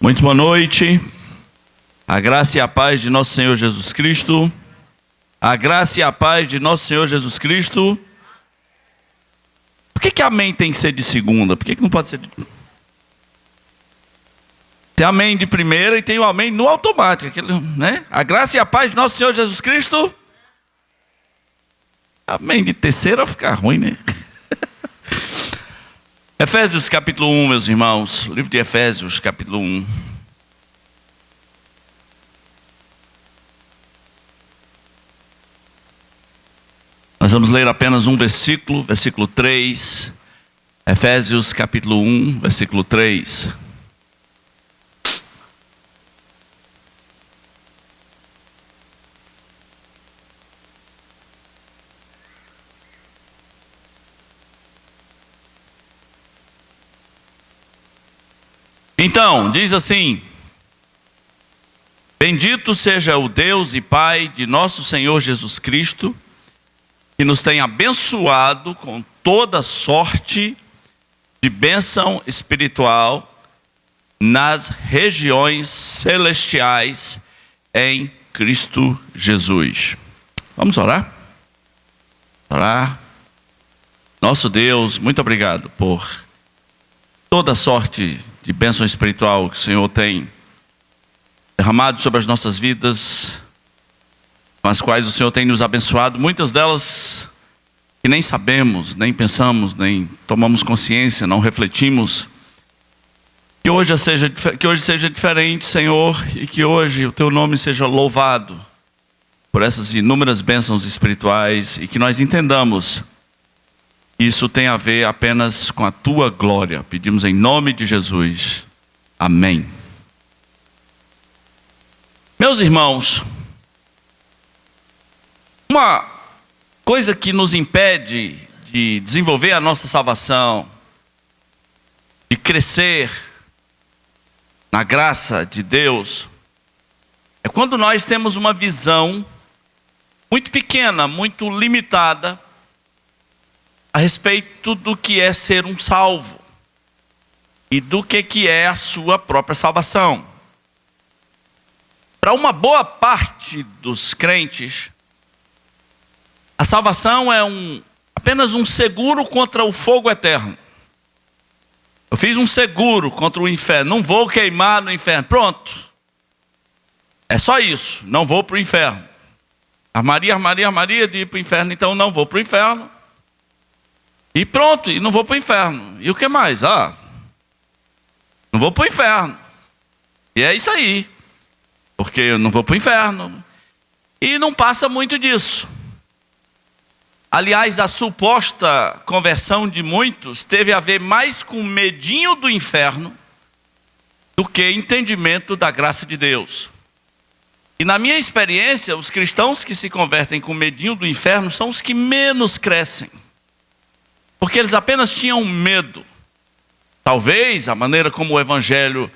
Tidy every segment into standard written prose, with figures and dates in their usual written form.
Muito boa noite. A graça e a paz de nosso Senhor Jesus Cristo. A graça e a paz de nosso Senhor Jesus Cristo. Por que amém tem que ser de segunda? Por que não pode ser de... Tem amém de primeira e tem o amém no automático, aquele, né? A graça e a paz de nosso Senhor Jesus Cristo. Amém de terceira fica ruim, né? Efésios capítulo 1, meus irmãos. Livro de Efésios capítulo 1. Nós vamos ler apenas um versículo, versículo 3. Efésios capítulo 1, versículo 3. Então, diz assim: bendito seja o Deus e Pai de nosso Senhor Jesus Cristo, que nos tem abençoado com toda sorte de bênção espiritual nas regiões celestiais em Cristo Jesus. Vamos orar? Orar. Nosso Deus, muito obrigado por toda sorte de bênção espiritual que o Senhor tem derramado sobre as nossas vidas, com as quais o Senhor tem nos abençoado, muitas delas que nem sabemos, nem pensamos, nem tomamos consciência, não refletimos. Que hoje seja diferente, Senhor, e que hoje o Teu nome seja louvado por essas inúmeras bênçãos espirituais e que nós entendamos isso tem a ver apenas com a Tua glória. Pedimos em nome de Jesus. Amém. Meus irmãos, uma coisa que nos impede de desenvolver a nossa salvação, de crescer na graça de Deus, é quando nós temos uma visão muito pequena, muito limitada, a respeito do que é ser um salvo e do que é a sua própria salvação. Para uma boa parte dos crentes, a salvação é apenas um seguro contra o fogo eterno. Eu fiz um seguro contra o inferno, não vou queimar no inferno, pronto. É só isso, não vou para o inferno. Armaria de ir para o inferno, então não vou para o inferno. E pronto, e não vou para o inferno. E o que mais? Não vou para o inferno. E é isso aí. Porque eu não vou para o inferno. E não passa muito disso. Aliás, a suposta conversão de muitos teve a ver mais com medinho do inferno do que entendimento da graça de Deus. E na minha experiência, os cristãos que se convertem com medinho do inferno são os que menos crescem. Porque eles apenas tinham medo. Talvez a maneira como o evangelho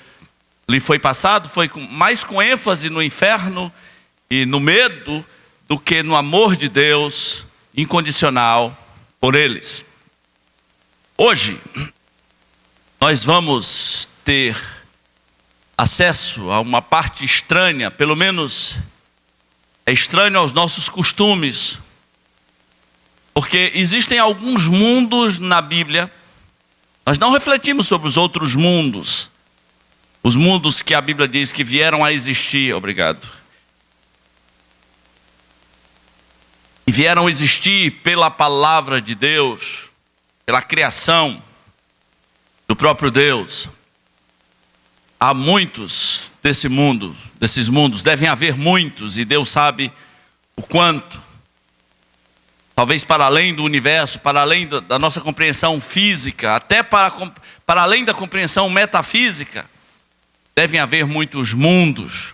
lhe foi passado foi mais com ênfase no inferno e no medo do que no amor de Deus incondicional por eles. Hoje, nós vamos ter acesso a uma parte estranha, pelo menos é estranho aos nossos costumes. Porque existem alguns mundos na Bíblia, nós não refletimos sobre os outros mundos, os mundos que a Bíblia diz que vieram a existir, obrigado. E vieram a existir pela palavra de Deus, pela criação do próprio Deus. Há muitos desses mundos, devem haver muitos, e Deus sabe o quanto. Talvez para além do universo, para além da nossa compreensão física, até para além da compreensão metafísica, devem haver muitos mundos.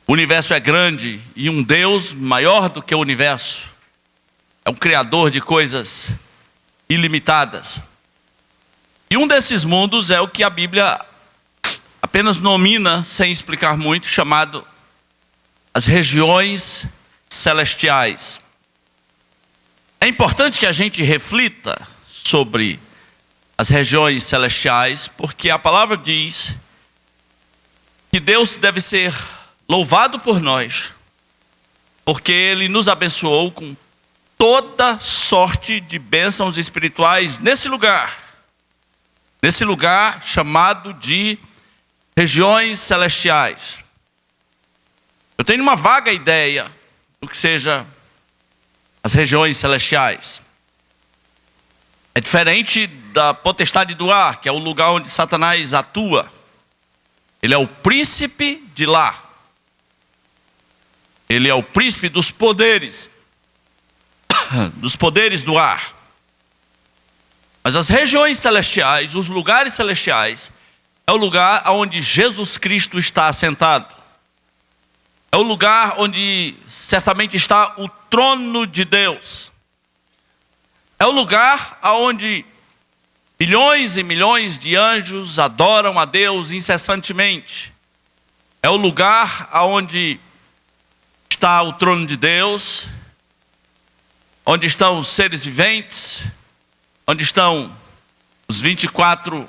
O universo é grande e um Deus maior do que o universo é um criador de coisas ilimitadas. E um desses mundos é o que a Bíblia apenas nomina, sem explicar muito, chamado as regiões celestiais. É importante que a gente reflita sobre as regiões celestiais, porque a palavra diz que Deus deve ser louvado por nós, porque Ele nos abençoou com toda sorte de bênçãos espirituais nesse lugar chamado de regiões celestiais. Eu tenho uma vaga ideia do que seja as regiões celestiais. É diferente da potestade do ar, que é o lugar onde Satanás atua. Ele é o príncipe de lá. Ele é o príncipe dos poderes do ar. Mas as regiões celestiais, os lugares celestiais, é o lugar onde Jesus Cristo está assentado. É o lugar onde certamente está o trono de Deus. É o lugar onde milhões e milhões de anjos adoram a Deus incessantemente. É o lugar onde está o trono de Deus, onde estão os seres viventes, onde estão os 24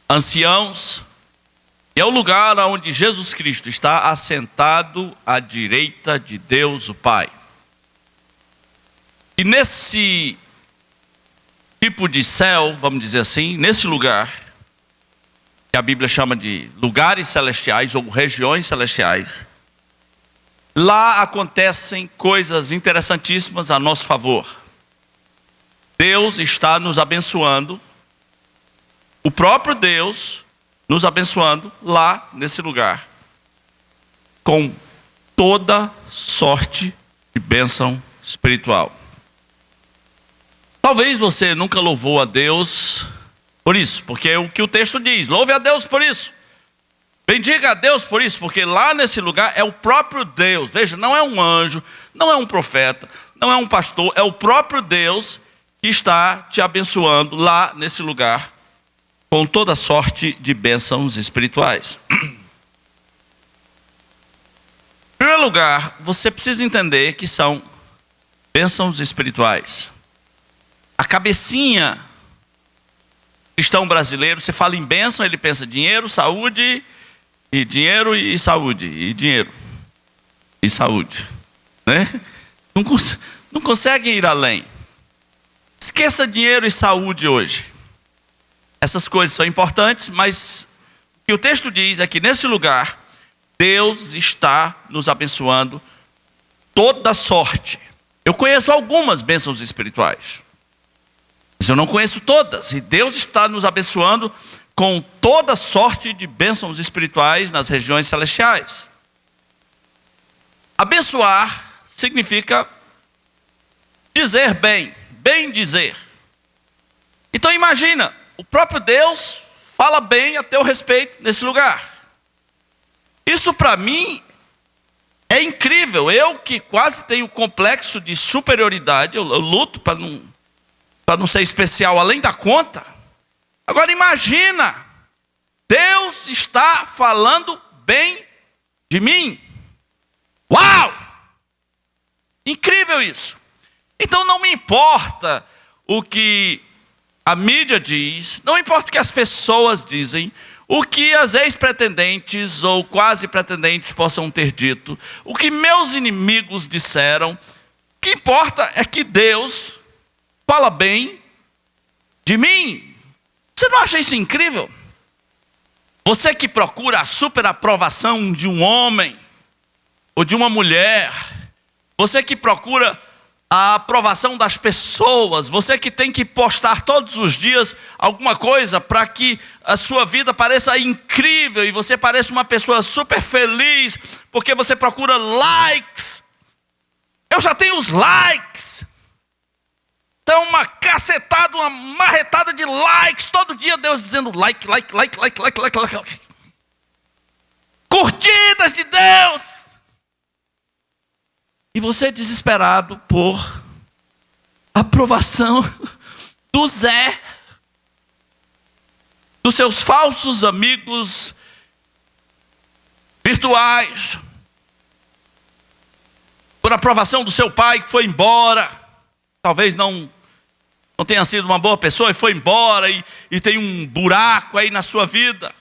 anciãos. E é o lugar onde Jesus Cristo está assentado à direita de Deus o Pai. E nesse tipo de céu, vamos dizer assim, nesse lugar, que a Bíblia chama de lugares celestiais ou regiões celestiais, lá acontecem coisas interessantíssimas a nosso favor. Deus está nos abençoando, o próprio Deus nos abençoando lá nesse lugar, com toda sorte de bênção espiritual. Talvez você nunca louvou a Deus por isso, porque é o que o texto diz: louve a Deus por isso, bendiga a Deus por isso, porque lá nesse lugar é o próprio Deus. Veja, não é um anjo, não é um profeta, não é um pastor, é o próprio Deus que está te abençoando lá nesse lugar, com toda sorte de bênçãos espirituais. Em primeiro lugar, você precisa entender que são bênçãos espirituais. A cabecinha cristão brasileiro, você fala em bênção, ele pensa dinheiro, saúde, e dinheiro e saúde, e dinheiro e saúde, né? Não conseguem ir além. Esqueça dinheiro e saúde hoje. Essas coisas são importantes, mas o que o texto diz é que nesse lugar, Deus está nos abençoando toda sorte. Eu conheço algumas bênçãos espirituais, mas eu não conheço todas. E Deus está nos abençoando com toda sorte de bênçãos espirituais nas regiões celestiais. Abençoar significa dizer bem, bem dizer. Então imagina, o próprio Deus fala bem a teu respeito nesse lugar. Isso para mim é incrível. Eu que quase tenho complexo de superioridade, eu luto para não ser especial além da conta. Agora imagina, Deus está falando bem de mim. Uau! Incrível isso. Então não me importa o que a mídia diz, não importa o que as pessoas dizem, o que as ex-pretendentes ou quase pretendentes possam ter dito, o que meus inimigos disseram. O que importa é que Deus fala bem de mim. Você não acha isso incrível? Você que procura a superaprovação de um homem ou de uma mulher, você que procura a aprovação das pessoas, você que tem que postar todos os dias alguma coisa para que a sua vida pareça incrível e você pareça uma pessoa super feliz, porque você procura likes. Eu já tenho os likes. Então uma cacetada, uma marretada de likes, todo dia Deus dizendo like. Curtidas de Deus. E você desesperado por aprovação do Zé, dos seus falsos amigos virtuais, por aprovação do seu pai que foi embora, talvez não tenha sido uma boa pessoa e foi embora e tem um buraco aí na sua vida.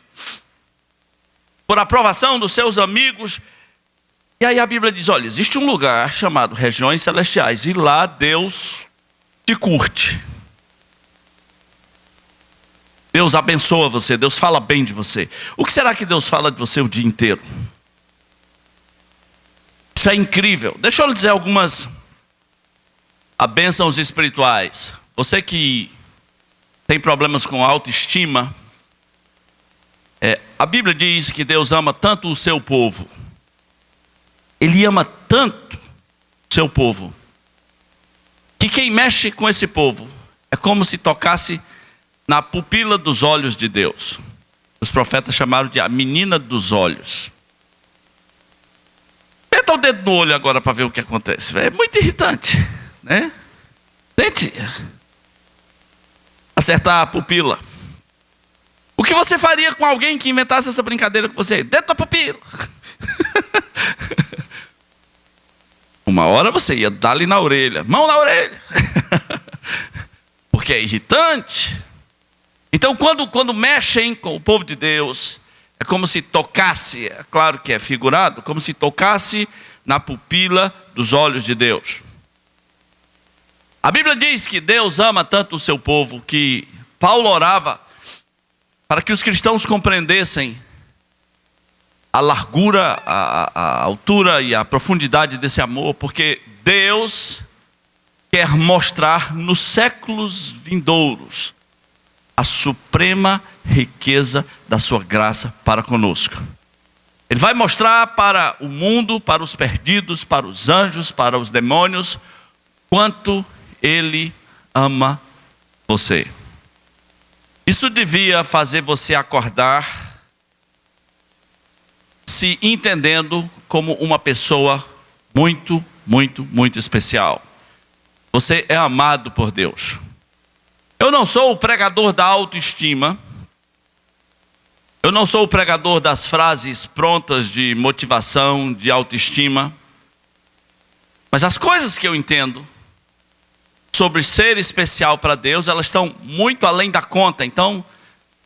por aprovação dos seus amigos. E aí a Bíblia diz, olha, existe um lugar chamado regiões celestiais, e lá Deus te curte. Deus abençoa você, Deus fala bem de você. O que será que Deus fala de você o dia inteiro? Isso é incrível. Deixa eu lhe dizer algumas bênçãos espirituais. Você que tem problemas com autoestima, a Bíblia diz que Deus ama tanto o seu povo. Ele ama tanto o seu povo, que quem mexe com esse povo é como se tocasse na pupila dos olhos de Deus. Os profetas chamaram de a menina dos olhos. Meta o dedo no olho agora para ver o que acontece. É muito irritante, né? Tente acertar a pupila. O que você faria com alguém que inventasse essa brincadeira com você? Dedo na pupila. Uma hora você ia dar-lhe na orelha, mão na orelha. Porque é irritante. Então quando mexem com o povo de Deus, é como se tocasse, é claro que é figurado, como se tocasse na pupila dos olhos de Deus. A Bíblia diz que Deus ama tanto o seu povo, que Paulo orava para que os cristãos compreendessem a largura, a altura e a profundidade desse amor, porque Deus quer mostrar nos séculos vindouros a suprema riqueza da sua graça para conosco. Ele vai mostrar para o mundo, para os perdidos, para os anjos, para os demônios, quanto Ele ama você. Isso devia fazer você acordar se entendendo como uma pessoa muito, muito, muito especial. Você é amado por Deus. Eu não sou o pregador da autoestima. Eu não sou o pregador das frases prontas de motivação, de autoestima. Mas as coisas que eu entendo sobre ser especial para Deus, elas estão muito além da conta. Então,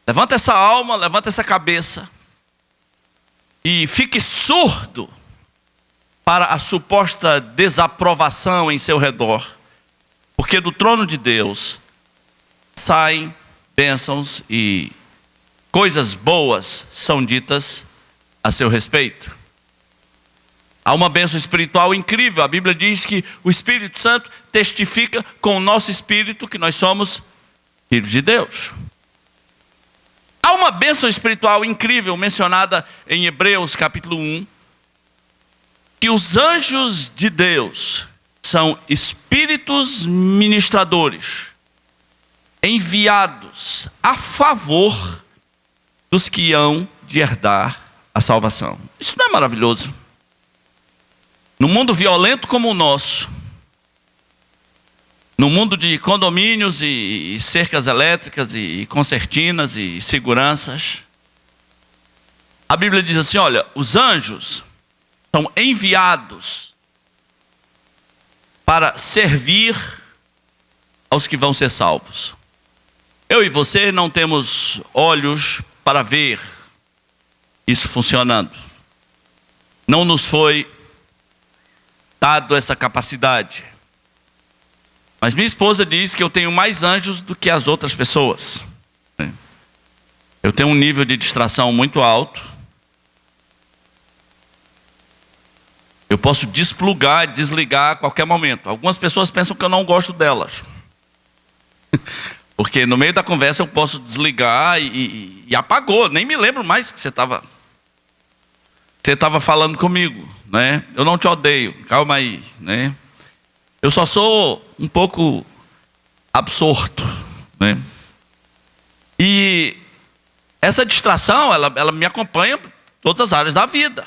levanta essa alma, levanta essa cabeça e fique surdo para a suposta desaprovação em seu redor. Porque do trono de Deus saem bênçãos e coisas boas são ditas a seu respeito. Há uma bênção espiritual incrível. A Bíblia diz que o Espírito Santo testifica com o nosso espírito que nós somos filhos de Deus. Há uma bênção espiritual incrível mencionada em Hebreus capítulo 1, que os anjos de Deus são espíritos ministradores, enviados a favor dos que hão de herdar a salvação. Isso não é maravilhoso? No mundo violento como o nosso, no mundo de condomínios e cercas elétricas e concertinas e seguranças, a Bíblia diz assim, olha, os anjos são enviados para servir aos que vão ser salvos. Eu e você não temos olhos para ver isso funcionando. Não nos foi dado essa capacidade. Mas minha esposa diz que eu tenho mais anjos do que as outras pessoas. Eu tenho um nível de distração muito alto. Eu posso desplugar, desligar a qualquer momento. Algumas pessoas pensam que eu não gosto delas. Porque no meio da conversa eu posso desligar e apagou. Nem me lembro mais que você estava falando comigo, né? Eu não te odeio, calma aí, né? Eu só sou um pouco absorto, né? E essa distração, ela me acompanha em todas as áreas da vida.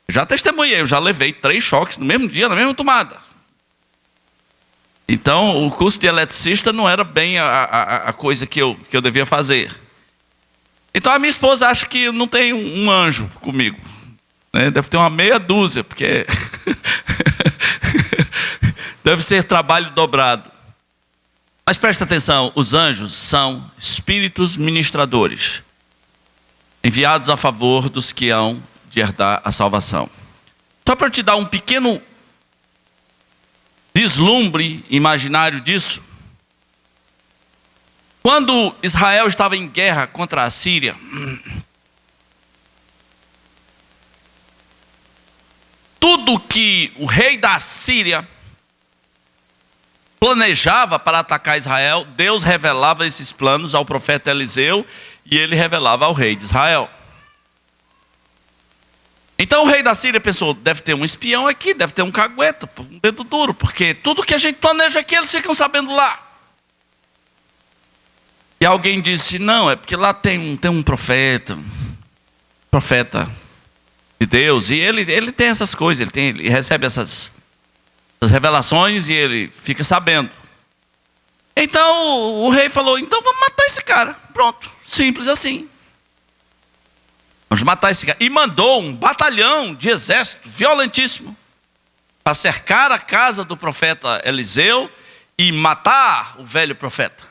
Eu já testemunhei, eu já levei 3 choques no mesmo dia, na mesma tomada. Então, o curso de eletricista não era bem a coisa que eu devia fazer. Então, a minha esposa acha que não tem um anjo comigo, né? Deve ter uma meia dúzia, porque deve ser trabalho dobrado. Mas presta atenção, os anjos são espíritos ministradores. enviados a favor dos que hão de herdar a salvação. Só para te dar um pequeno vislumbre imaginário disso, quando Israel estava em guerra contra a Síria, tudo que o rei da Síria planejava para atacar Israel, Deus revelava esses planos ao profeta Eliseu e ele revelava ao rei de Israel. Então o rei da Síria pensou, deve ter um espião aqui, deve ter um cagueta, um dedo duro, porque tudo que a gente planeja aqui eles ficam sabendo lá. E alguém disse, não, é porque lá tem um profeta de Deus, e ele tem essas coisas, ele recebe essas revelações e ele fica sabendo. Então o rei falou, então vamos matar esse cara, pronto, simples assim. Vamos matar esse cara. E mandou um batalhão de exército violentíssimo para cercar a casa do profeta Eliseu e matar o velho profeta.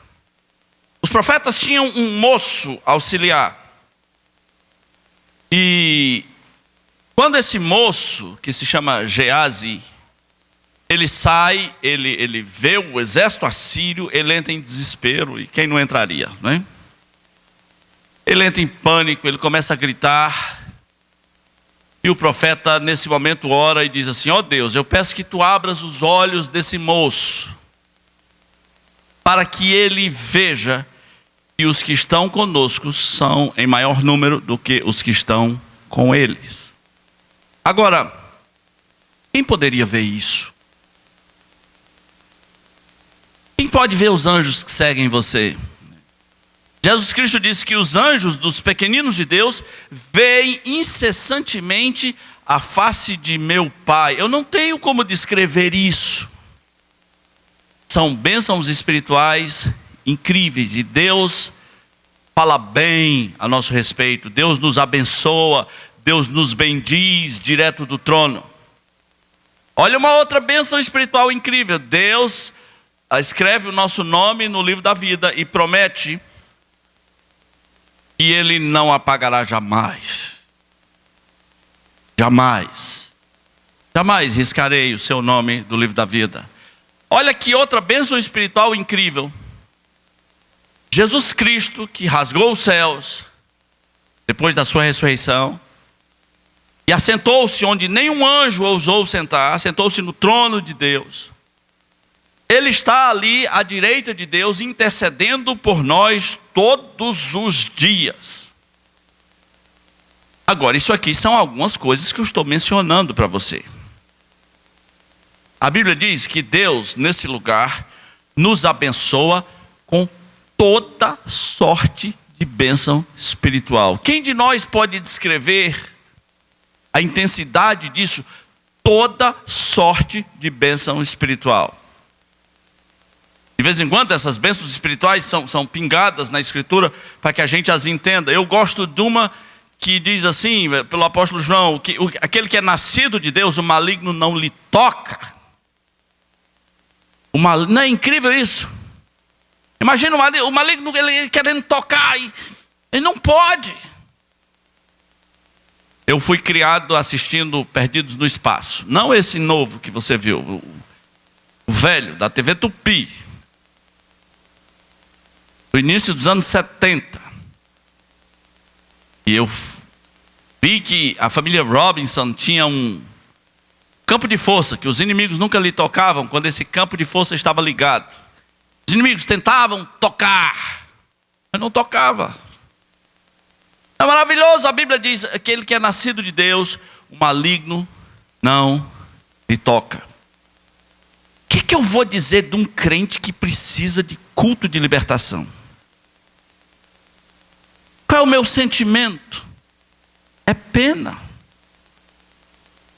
Os profetas tinham um moço auxiliar. E quando esse moço, que se chama Geazi, ele sai, ele vê o exército assírio, ele entra em desespero. E quem não entraria, né? Ele entra em pânico, ele começa a gritar. E o profeta nesse momento ora e diz assim, ó Deus, eu peço que tu abras os olhos desse moço, para que ele veja que os que estão conosco são em maior número do que os que estão com eles. Agora, quem poderia ver isso? Quem pode ver os anjos que seguem você? Jesus Cristo disse que os anjos dos pequeninos de Deus veem incessantemente a face de meu Pai. Eu não tenho como descrever isso. São bênçãos espirituais incríveis e Deus fala bem a nosso respeito. Deus nos abençoa, Deus nos bendiz direto do trono. Olha uma outra bênção espiritual incrível. Deus escreve o nosso nome no livro da vida e promete que Ele não apagará jamais. Jamais. Jamais riscarei o seu nome do livro da vida. Olha que outra bênção espiritual incrível. Jesus Cristo, que rasgou os céus, depois da sua ressurreição, e assentou-se onde nenhum anjo ousou sentar, assentou-se no trono de Deus. Ele está ali à direita de Deus, intercedendo por nós todos os dias. Agora, isso aqui são algumas coisas que eu estou mencionando para você. A Bíblia diz que Deus, nesse lugar, nos abençoa com toda sorte de bênção espiritual. Quem de nós pode descrever a intensidade disso? Toda sorte de bênção espiritual. De vez em quando essas bênçãos espirituais são pingadas na Escritura para que a gente as entenda. Eu gosto de uma que diz assim, pelo apóstolo João, que aquele que é nascido de Deus, o maligno não lhe toca. Não é incrível isso? Imagina o maligno ele querendo tocar e ele não pode. Eu fui criado assistindo Perdidos no Espaço. Não esse novo que você viu, o velho da TV Tupi. No início dos anos 70. E eu vi que a família Robinson tinha um campo de força, que os inimigos nunca lhe tocavam quando esse campo de força estava ligado. Os inimigos tentavam tocar, mas não tocava. É maravilhoso, a Bíblia diz, aquele que é nascido de Deus, o maligno não lhe toca. O que eu vou dizer de um crente que precisa de culto de libertação? Qual é o meu sentimento? É pena.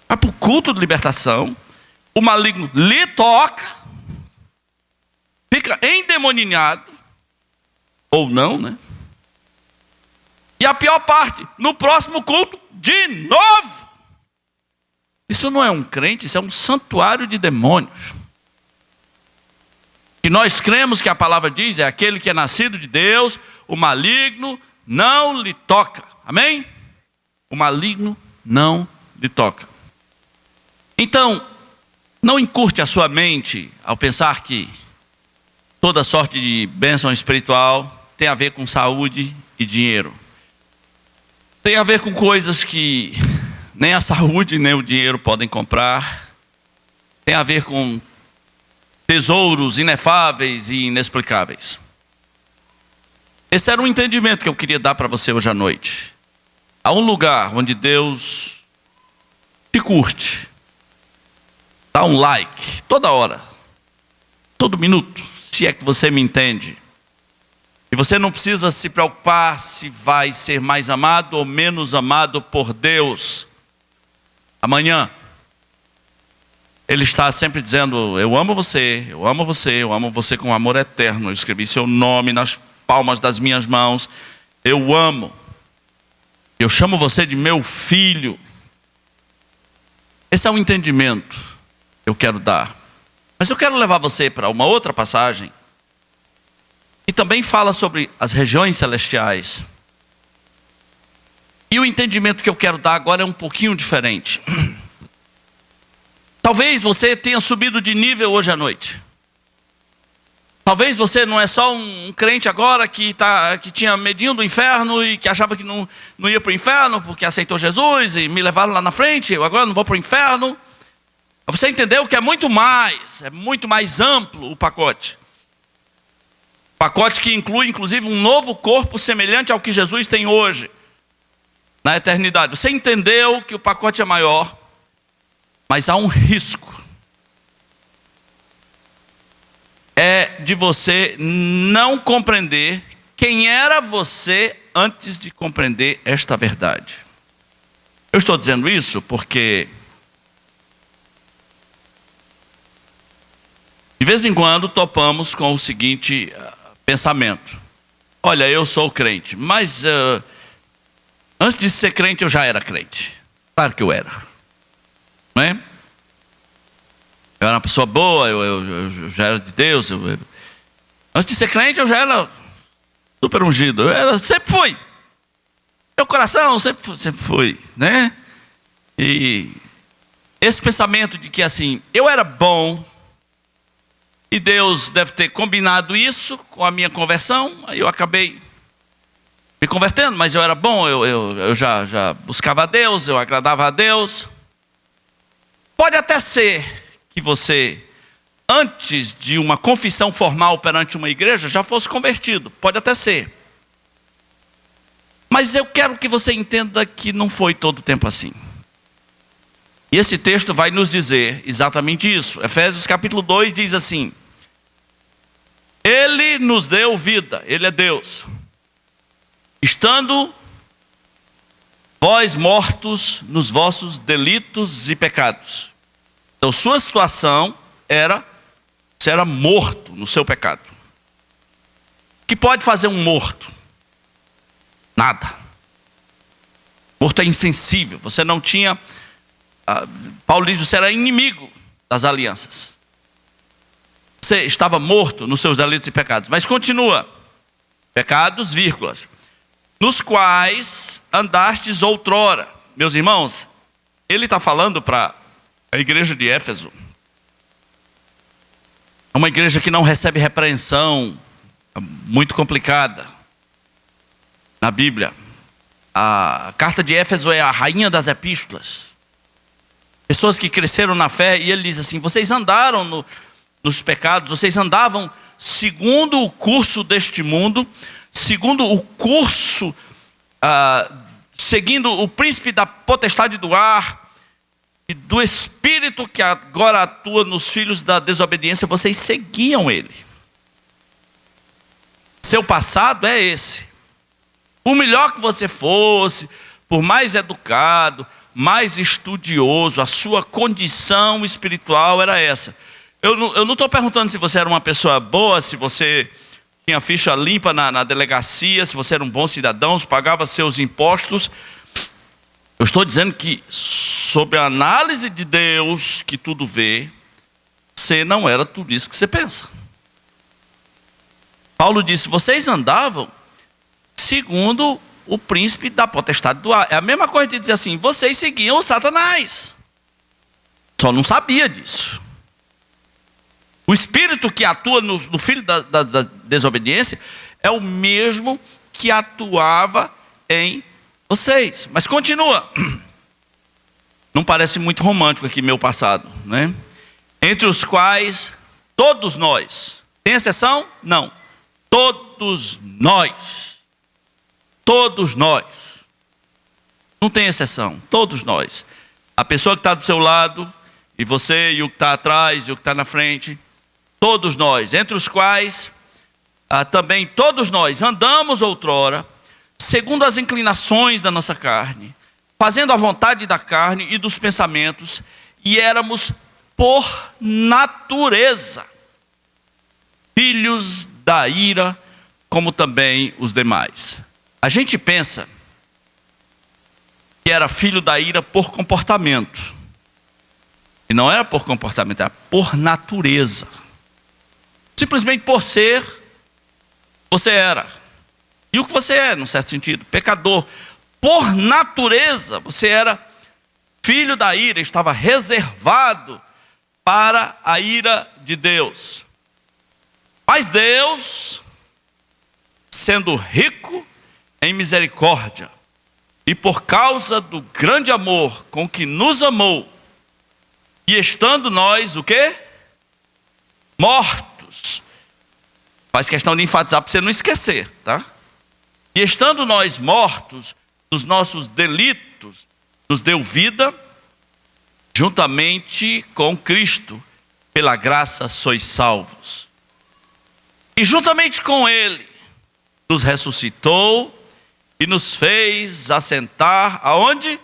Vai para o culto de libertação, o maligno lhe toca, fica endemoninhado, ou não, né? E a pior parte, no próximo culto, de novo. Isso não é um crente, isso é um santuário de demônios. Que nós cremos que a palavra diz, é aquele que é nascido de Deus, o maligno não lhe toca. Amém? O maligno não lhe toca. Então, não encurte a sua mente ao pensar que toda sorte de bênção espiritual tem a ver com saúde e dinheiro. Tem a ver com coisas que nem a saúde nem o dinheiro podem comprar. Tem a ver com tesouros inefáveis e inexplicáveis. Esse era um entendimento que eu queria dar para você hoje à noite. Há um lugar onde Deus te curte. Dá um like toda hora, todo minuto, se é que você me entende. E você não precisa se preocupar se vai ser mais amado ou menos amado por Deus amanhã. Ele está sempre dizendo: eu amo você, eu amo você, eu amo você com amor eterno. Eu escrevi seu nome nas palmas das minhas mãos. Eu amo. Eu chamo você de meu filho. Esse é o entendimento que eu quero dar. Mas eu quero levar você para uma outra passagem que também fala sobre as regiões celestiais. E o entendimento que eu quero dar agora é um pouquinho diferente. Talvez você tenha subido de nível hoje à noite. Talvez você não é só um crente agora que tinha medinho do inferno e que achava que não ia para o inferno porque aceitou Jesus e me levaram lá na frente, eu agora não vou para o inferno. Você entendeu que é muito mais amplo o pacote. Pacote que inclui inclusive um novo corpo semelhante ao que Jesus tem hoje, na eternidade. Você entendeu que o pacote é maior, mas há um risco. É de você não compreender quem era você antes de compreender esta verdade. Eu estou dizendo isso porque de vez em quando topamos com o seguinte pensamento: olha, eu sou crente, mas antes de ser crente eu já era crente. Claro que eu era, não é? Eu era uma pessoa boa, eu já era de Deus. Antes de ser crente eu já era super ungido. Sempre fui. Meu coração sempre foi, né? E esse pensamento de que assim, eu era bom e Deus deve ter combinado isso com a minha conversão, aí eu acabei me convertendo, mas eu era bom, eu já buscava a Deus, eu agradava a Deus. Pode até ser que você, antes de uma confissão formal perante uma igreja, já fosse convertido. Pode até ser. Mas eu quero que você entenda que não foi todo o tempo assim. E esse texto vai nos dizer exatamente isso. Efésios capítulo 2 diz assim: Ele nos deu vida, Ele é Deus, estando vós mortos nos vossos delitos e pecados. Então sua situação era, você era morto no seu pecado. O que pode fazer um morto? Nada. Morto é insensível. Você não tinha, Paulo diz, você era inimigo das alianças. Você estava morto nos seus delitos e pecados. Mas continua. Pecados, vírgulas, nos quais andastes outrora. Meus irmãos, ele está falando para a igreja de Éfeso. É uma igreja que não recebe repreensão, muito complicada na Bíblia. A carta de Éfeso é a rainha das epístolas. Pessoas que cresceram na fé, e ele diz assim: vocês andaram nos pecados, vocês andavam segundo o curso deste mundo, segundo o curso, seguindo o príncipe da potestade do ar, e do espírito que agora atua nos filhos da desobediência. Vocês seguiam ele. Seu passado é esse. Por melhor que você fosse, por mais educado, mais estudioso, a sua condição espiritual era essa. Eu não estou perguntando se você era uma pessoa boa, se você tinha ficha limpa na delegacia, se você era um bom cidadão, se pagava seus impostos. Eu estou dizendo que, sob a análise de Deus, que tudo vê, você não era tudo isso que você pensa. Paulo disse: vocês andavam segundo o príncipe da potestade do ar. É a mesma coisa de dizer assim, vocês seguiam o Satanás. Só não sabia disso. O espírito que atua no filho da desobediência é o mesmo que atuava em vocês. Mas continua. Não parece muito romântico aqui meu passado, né? Entre os quais todos nós. Tem exceção? Não. Todos nós. Todos nós. Não tem exceção. Todos nós. A pessoa que está do seu lado, e você, e o que está atrás, e o que está na frente. Todos nós. Entre os quais também todos nós andamos outrora, segundo as inclinações da nossa carne, fazendo a vontade da carne e dos pensamentos, e éramos por natureza filhos da ira, como também os demais. A gente pensa que era filho da ira por comportamento. E não era por comportamento, era por natureza. Simplesmente por ser, você era. E o que você é, num certo sentido? Pecador. Por natureza, você era filho da ira, estava reservado para a ira de Deus. Mas Deus, sendo rico em misericórdia, e por causa do grande amor com que nos amou, e estando nós, o quê? Mortos. Faz questão de enfatizar para você não esquecer, tá? E estando nós mortos dos nossos delitos, nos deu vida, juntamente com Cristo, pela graça sois salvos. E juntamente com Ele, nos ressuscitou e nos fez assentar, aonde?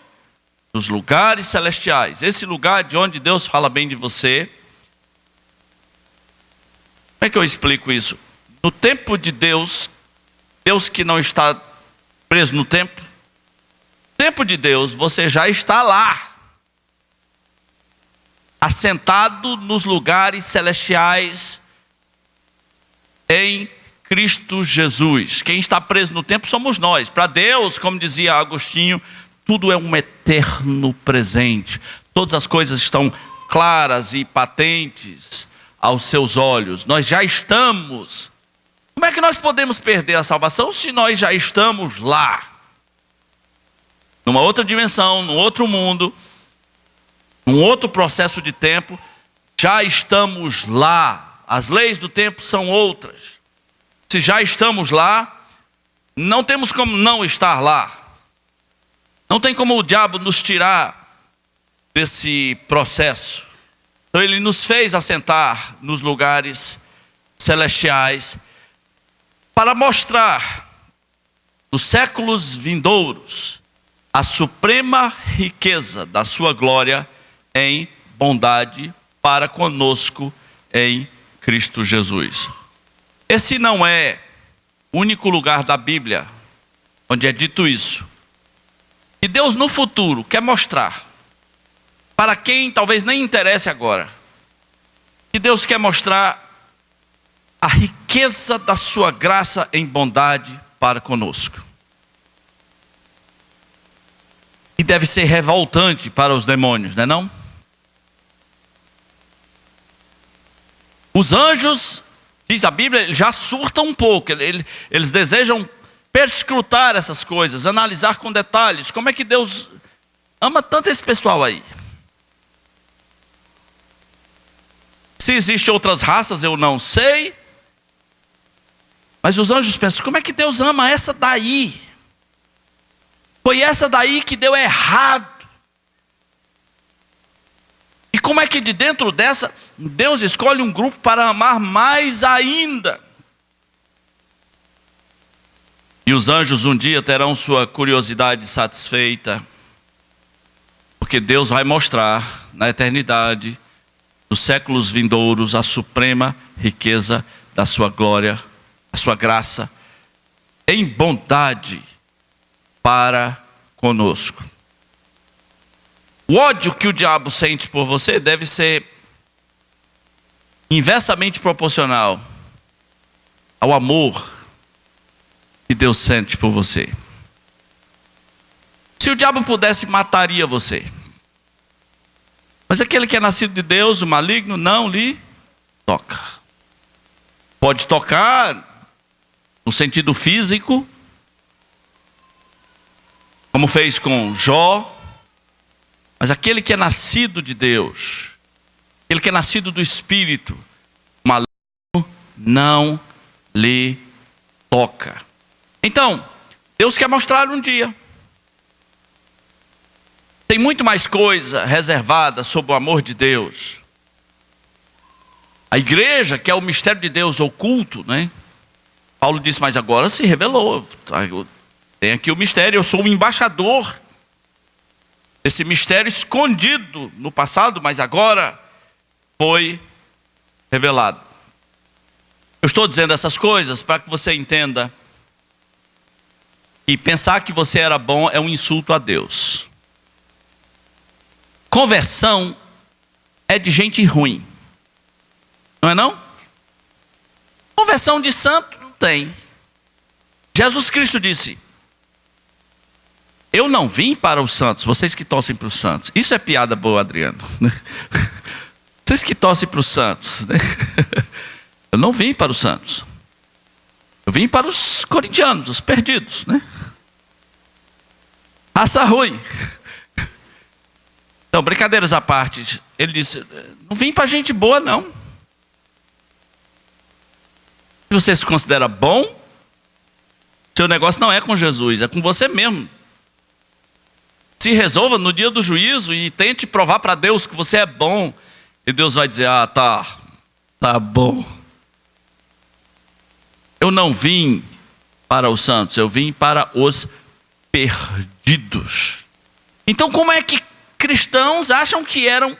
Nos lugares celestiais. Esse lugar de onde Deus fala bem de você. Como é que eu explico isso? No tempo de Deus, Deus que não está preso no tempo, tempo de Deus, você já está lá, assentado nos lugares celestiais em Cristo Jesus. Quem está preso no tempo somos nós. Para Deus, como dizia Agostinho, tudo é um eterno presente. Todas as coisas estão claras e patentes aos seus olhos. Nós já estamos. Como é que nós podemos perder a salvação se nós já estamos lá? Numa outra dimensão, num outro mundo, num outro processo de tempo, já estamos lá. As leis do tempo são outras. Se já estamos lá, não temos como não estar lá. Não tem como o diabo nos tirar desse processo. Então ele nos fez assentar nos lugares celestiais para mostrar nos séculos vindouros a suprema riqueza da sua glória em bondade para conosco em Cristo Jesus. Esse não é o único lugar da Bíblia onde é dito isso. E Deus no futuro quer mostrar, para quem talvez nem interesse agora, que Deus quer mostrar a riqueza da sua graça em bondade para conosco. E deve ser revoltante para os demônios, não é não? Os anjos, diz a Bíblia, eles já surtam um pouco, eles desejam perscrutar essas coisas, analisar com detalhes, como é que Deus ama tanto esse pessoal aí. Se existem outras raças, eu não sei, mas os anjos pensam, como é que Deus ama essa daí? Foi essa daí que deu errado. E como é que de dentro dessa, Deus escolhe um grupo para amar mais ainda? E os anjos um dia terão sua curiosidade satisfeita, porque Deus vai mostrar na eternidade, nos séculos vindouros, a suprema riqueza da sua glória, a sua graça, em bondade para conosco. O ódio que o diabo sente por você deve ser inversamente proporcional ao amor que Deus sente por você. Se o diabo pudesse, mataria você. Mas aquele que é nascido de Deus, o maligno, não lhe toca. Pode tocar no sentido físico, como fez com Jó. Mas aquele que é nascido de Deus, aquele que é nascido do Espírito, o maligno não lhe toca. Então, Deus quer mostrar um dia. Tem muito mais coisa reservada sobre o amor de Deus. A igreja, que é o mistério de Deus oculto, né? Paulo disse, mas agora se revelou. Tem aqui o mistério, eu sou o embaixador desse mistério escondido no passado, mas agora foi revelado. Eu estou dizendo essas coisas para que você entenda que pensar que você era bom é um insulto a Deus. Conversão é de gente ruim, não é não? Conversão de santo não tem. Jesus Cristo disse, eu não vim para os santos, vocês que torcem para os santos. Isso é piada boa, Adriano. Vocês que torcem para os santos, né? Eu não vim para os santos. Eu vim para os corintianos, os perdidos, né? Raça ruim. Então, brincadeiras à parte, ele disse, não vim para gente boa, não. Se você se considera bom, seu negócio não é com Jesus, é com você mesmo. Se resolva no dia do juízo e tente provar para Deus que você é bom. E Deus vai dizer, tá bom. Eu não vim para os santos, eu vim para os perdidos. Então, como é que cristãos acham que eram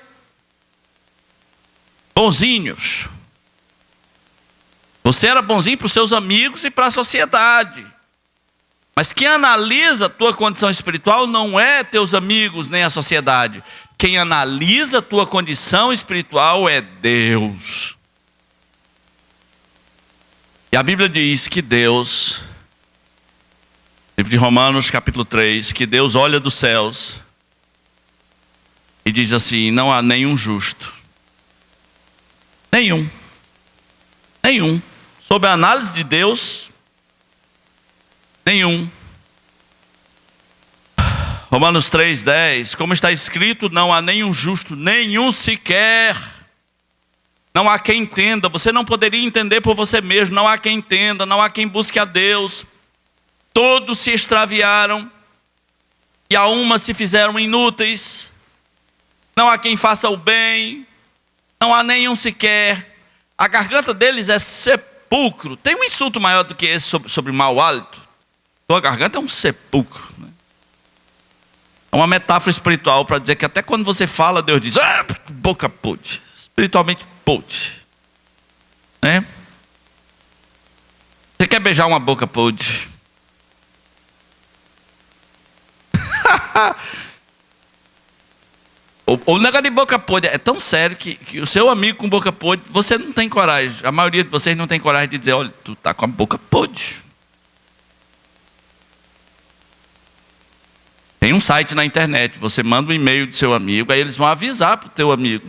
bonzinhos? Você era bonzinho para os seus amigos e para a sociedade. Mas quem analisa a tua condição espiritual não é teus amigos nem a sociedade. Quem analisa a tua condição espiritual é Deus. E a Bíblia diz que Deus, livro de Romanos capítulo 3, que Deus olha dos céus e diz assim, não há nenhum justo. Nenhum. Sob a análise de Deus, nenhum. Romanos 3:10, como está escrito, não há nenhum justo, nenhum sequer. Não há quem entenda, você não poderia entender por você mesmo, não há quem entenda, não há quem busque a Deus. Todos se extraviaram e a uma se fizeram inúteis. Não há quem faça o bem, não há nenhum sequer. A garganta deles é sepulcro. Tem um insulto maior do que esse sobre mau hálito? Tua garganta é um sepulcro, né? É uma metáfora espiritual para dizer que até quando você fala, Deus diz, boca podre, espiritualmente podre, né? Você quer beijar uma boca podre? O negócio de boca podre é tão sério que o seu amigo com boca podre, você não tem coragem. A maioria de vocês não tem coragem de dizer, olha, tu tá com a boca podre. Tem um site na internet, você manda um e-mail do seu amigo, aí eles vão avisar para o teu amigo.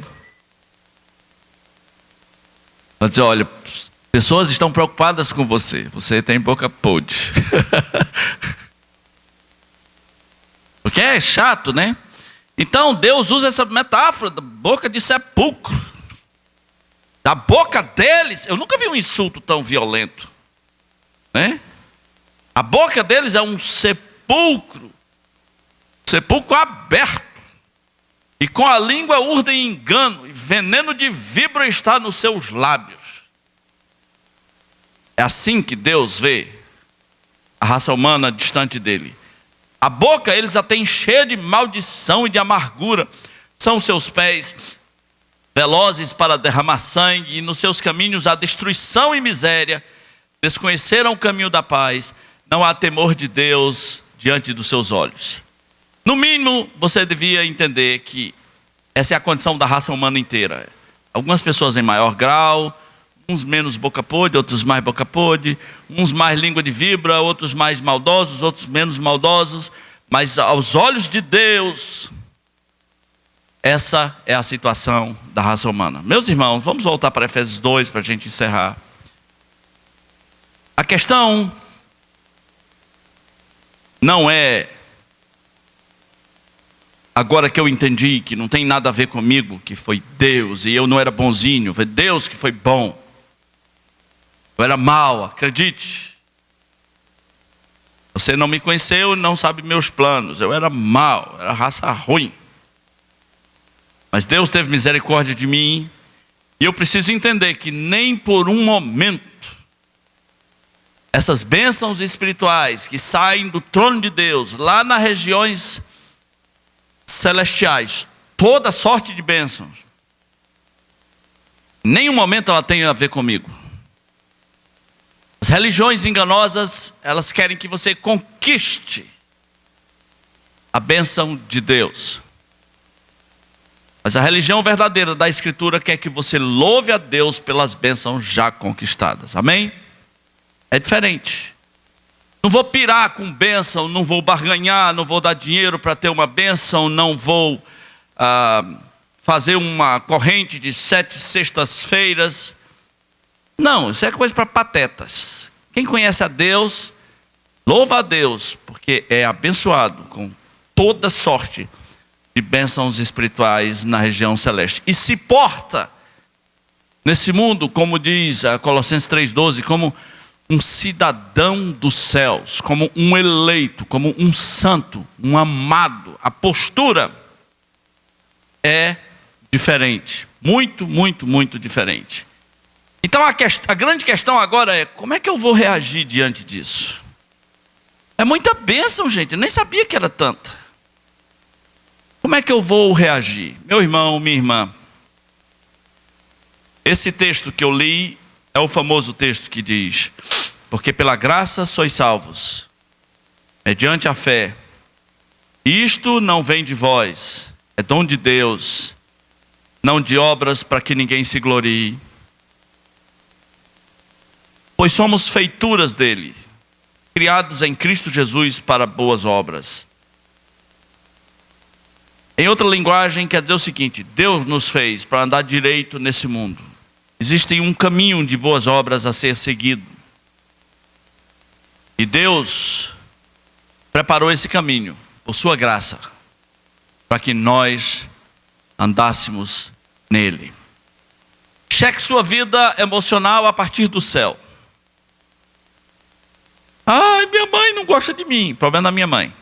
Vão dizer, olha, pessoas estão preocupadas com você, você tem boca podre. Porque é chato, né? Então Deus usa essa metáfora da boca de sepulcro. Da boca deles, eu nunca vi um insulto tão violento, né? A boca deles é um sepulcro. Sepulcro aberto, e com a língua urdem engano, e veneno de víbora está nos seus lábios. É assim que Deus vê a raça humana distante dele. A boca eles a têm cheia de maldição e de amargura. São seus pés velozes para derramar sangue, e nos seus caminhos há destruição e miséria. Desconheceram o caminho da paz, não há temor de Deus diante dos seus olhos. No mínimo, você devia entender que essa é a condição da raça humana inteira. Algumas pessoas em maior grau, uns menos boca podre, outros mais boca podre, uns mais língua de víbora, outros mais maldosos, outros menos maldosos. mas aos olhos de Deus, essa é a situação da raça humana. Meus irmãos, vamos voltar para Efésios 2 para a gente encerrar. A questão não é, agora que eu entendi que não tem nada a ver comigo, que foi Deus, e eu não era bonzinho, foi Deus que foi bom. Eu era mau, acredite. Você não me conheceu e não sabe meus planos. Eu era mau, era raça ruim. Mas Deus teve misericórdia de mim. E eu preciso entender que nem por um momento essas bênçãos espirituais que saem do trono de Deus, lá nas regiões celestiais, toda sorte de bênçãos, em nenhum momento ela tem a ver comigo. As religiões enganosas, elas querem que você conquiste a bênção de Deus. Mas a religião verdadeira da Escritura quer que você louve a Deus pelas bênçãos já conquistadas. Amém? É diferente. Não vou pirar com bênção, não vou barganhar, não vou dar dinheiro para ter uma bênção, não vou fazer uma corrente de 7 sextas-feiras. Não, isso é coisa para patetas. Quem conhece a Deus, louva a Deus, porque é abençoado com toda sorte de bênçãos espirituais na região celeste. E se porta nesse mundo, como diz Colossenses 3,12, como um cidadão dos céus, como um eleito, como um santo, um amado. A postura é diferente. Muito, muito, muito diferente. Então a grande questão agora é, como é que eu vou reagir diante disso? É muita bênção, gente, eu nem sabia que era tanta. Como é que eu vou reagir? Meu irmão, minha irmã, esse texto que eu li é o famoso texto que diz: porque pela graça sois salvos, mediante a fé. Isto não vem de vós, é dom de Deus, não de obras para que ninguém se glorie. Pois somos feituras dele, criados em Cristo Jesus para boas obras. Em outra linguagem quer dizer o seguinte: Deus nos fez para andar direito nesse mundo. Existe um caminho de boas obras a ser seguido. E Deus preparou esse caminho, por sua graça, para que nós andássemos nele. Cheque sua vida emocional a partir do céu. Ai, minha mãe não gosta de mim. Problema da minha mãe.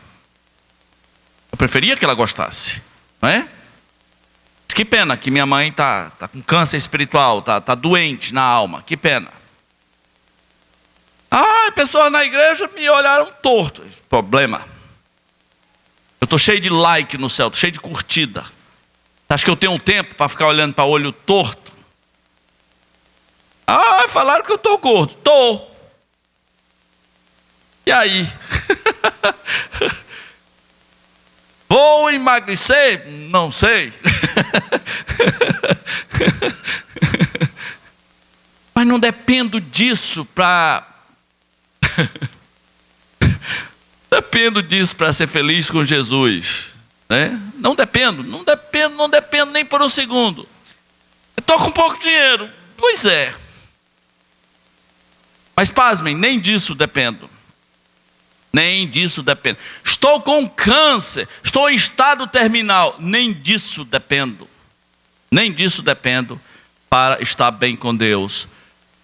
Eu preferia que ela gostasse, não é? Que pena que minha mãe tá com câncer espiritual, tá doente na alma. Que pena. Ah, pessoas na igreja me olharam torto. Problema. Eu estou cheio de like no céu, estou cheio de curtida. Você acha que eu tenho um tempo para ficar olhando para olho torto? Ah, falaram que eu estou gordo. Estou. E aí? Vou emagrecer? Não sei. Mas não dependo disso para... Dependo disso para ser feliz com Jesus, né? Não dependo nem por um segundo. Eu estou com pouco dinheiro. Pois é. Mas pasmem, nem disso dependo. Nem disso dependo. Estou com câncer, estou em estado terminal. Nem disso dependo. Nem disso dependo para estar bem com Deus.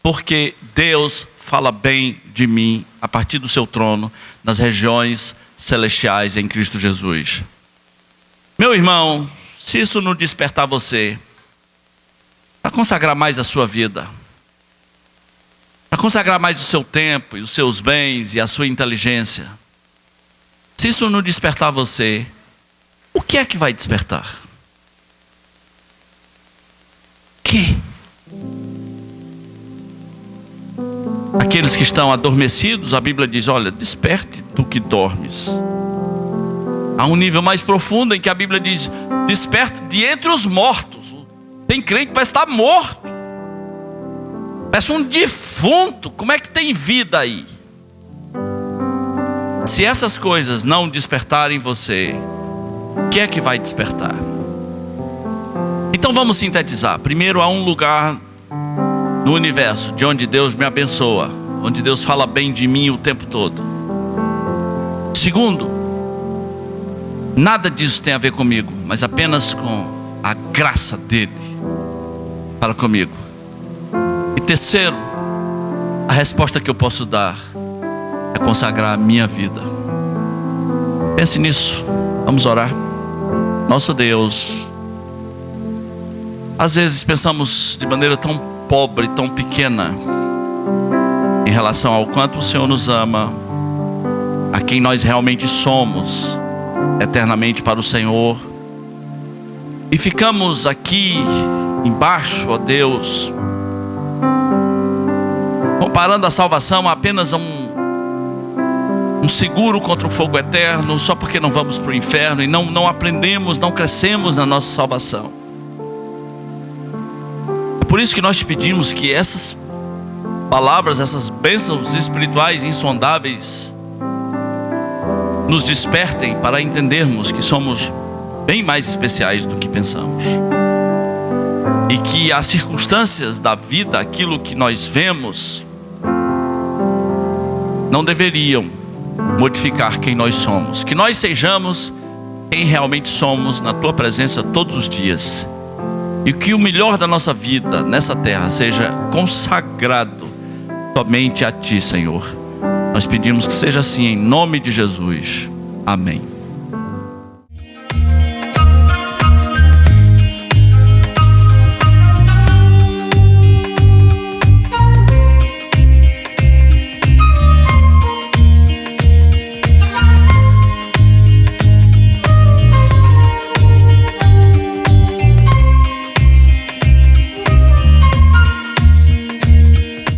Porque Deus fala bem de mim a partir do seu trono nas regiões celestiais em Cristo Jesus. Meu irmão, se isso não despertar você para consagrar mais a sua vida, para consagrar mais o seu tempo e os seus bens e a sua inteligência, se isso não despertar você, o que é que vai despertar? Que? Aqueles que estão adormecidos, a Bíblia diz: olha, desperte tu que dormes. Há um nível mais profundo em que a Bíblia diz: desperte de entre os mortos. Tem crente que parece estar morto, parece um defunto. Como é que tem vida aí? Se essas coisas não despertarem você, o que é que vai despertar? Então vamos sintetizar. Primeiro, há um lugar no universo de onde Deus me abençoa, onde Deus fala bem de mim o tempo todo. Segundo, nada disso tem a ver comigo, mas apenas com a graça dele para comigo. E terceiro, a resposta que eu posso dar é consagrar a minha vida. Pense nisso. Vamos orar. Nosso Deus, às vezes pensamos de maneira tão pobre, tão pequena, em relação ao quanto o Senhor nos ama, a quem nós realmente somos eternamente para o Senhor, e ficamos aqui embaixo, ó Deus, comparando a salvação a apenas um seguro contra o fogo eterno, só porque não vamos para o inferno e não aprendemos, não crescemos na nossa salvação. É por isso que nós te pedimos que essas palavras, essas bênçãos espirituais insondáveis nos despertem para entendermos que somos bem mais especiais do que pensamos, e que as circunstâncias da vida, aquilo que nós vemos, não deveriam modificar quem nós somos. Que nós sejamos quem realmente somos na tua presença todos os dias, e que o melhor da nossa vida nessa terra seja consagrado somente a ti, Senhor. Nós pedimos que seja assim em nome de Jesus. Amém.